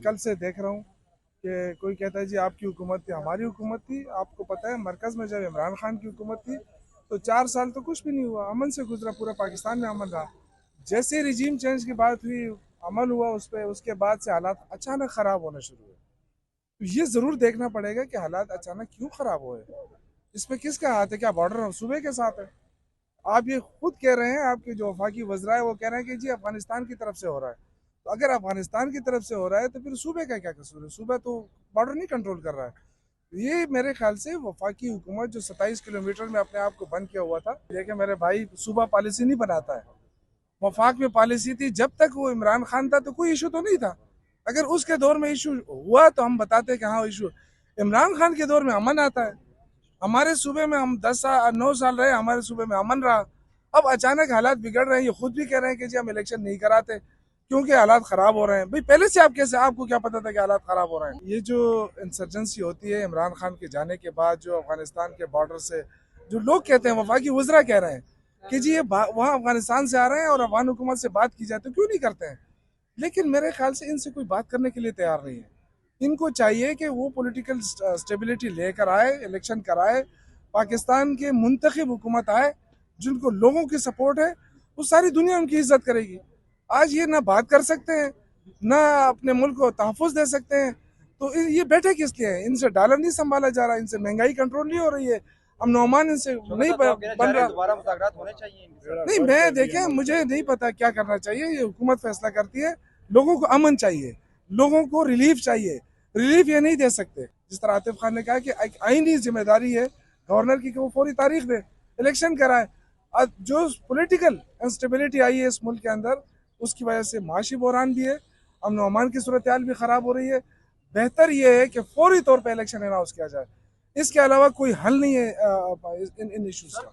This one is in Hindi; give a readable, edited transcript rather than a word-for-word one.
कल से देख रहा हूँ कि कोई कहता है जी आपकी हुकूमत थी, हमारी हुकूमत थी। आपको पता है मरकज़ में जब इमरान खान की हुकूमत थी तो 4 साल तो कुछ भी नहीं हुआ, अमन से गुजरा, पूरा पाकिस्तान में अमन रहा। जैसे ही रिजीम चेंज की बात हुई, अमल हुआ उस पर, उसके बाद से हालात अचानक ख़राब होना शुरू हुए। तो ये ज़रूर देखना पड़ेगा कि हालात अचानक क्यों ख़राब हुए। इस पर किसका हाथ है? क्या बॉर्डर सूबे के साथ है? आप ये खुद कह रहे हैं, आपके जो वफाकी वज़रा है वो कह रहे हैं कि जी अफगानिस्तान की तरफ से हो रहा है। तो अगर अफगानिस्तान की तरफ से हो रहा है तो फिर सूबे का क्या कसूर है? सूबा तो बॉर्डर नहीं कंट्रोल कर रहा है। ये मेरे ख्याल से वफाकी हुकूमत जो 27 किलोमीटर में अपने आप को बंद किया हुआ था, देखिए मेरे भाई, सूबा पॉलिसी नहीं बनाता है। वफाक में पॉलिसी थी, जब तक वो इमरान खान था तो कोई इशू तो नहीं था। अगर उसके दौर में इशू हुआ तो हम बताते कि हाँ इशू। इमरान खान के दौर में अमन आता है। हमारे सूबे में हम 10 9 साल रहे, हमारे सूबे में अमन रहा। अब अचानक हालात बिगड़ रहे हैं, ये खुद भी कह रहे हैं कि जी हम इलेक्शन नहीं कराते क्योंकि हालात खराब हो रहे हैं। भाई पहले से आप कैसे, आपको क्या पता था कि हालात खराब हो रहे हैं? ये जो इंसर्जेंसी होती है इमरान खान के जाने के बाद, जो अफगानिस्तान के बॉर्डर से जो लोग कहते हैं, वफाकी वज़रा कह रहे हैं कि जी ये वहाँ अफगानिस्तान से आ रहे हैं और अफगान हुकूमत से बात की जाए तो क्यों नहीं करते हैं? लेकिन मेरे ख्याल से इनसे कोई बात करने के लिए तैयार नहीं है। इनको चाहिए कि वो पॉलिटिकल स्टेबिलिटी लेकर आए, इलेक्शन कराए, पाकिस्तान के मुंतखब हुकूमत आए, जिनको लोगों की सपोर्ट है, वो सारी दुनिया उनकी इज्जत करेगी। आज ये ना बात कर सकते हैं, ना अपने मुल्क को तहफ़्फ़ुज़ दे सकते हैं, तो ये बैठे किस लिए हैं? इनसे डॉलर नहीं संभाला जा रहा, इनसे महंगाई कंट्रोल नहीं हो रही है, अमन ओमान इनसे नहीं बन रहा। दोबारा मुज़ाकरात होने चाहिए इनके साथ। नहीं, मैं देखें, मुझे नहीं पता क्या करना चाहिए, ये हुकूमत फैसला करती है। लोगों को अमन चाहिए, लोगों को रिलीफ चाहिए। रिलीफ ये नहीं दे सकते, जिस तरह आतिफ खान ने कहा कि एक आईनी जिम्मेदारी है गवर्नर की कि वो फौरी तारीख दे, इलेक्शन कराए। जो पॉलिटिकल इंस्टेबिलिटी आई है इस मुल्क के अंदर, उसकी वजह से माशी बहरान भी है, अमन अमान की सूरत हाल भी ख़राब हो रही है। बेहतर ये है कि फौरी तौर पर इलेक्शन अनाउंस किया जाए। इसके अलावा कोई हल नहीं है इन इशूज़ का।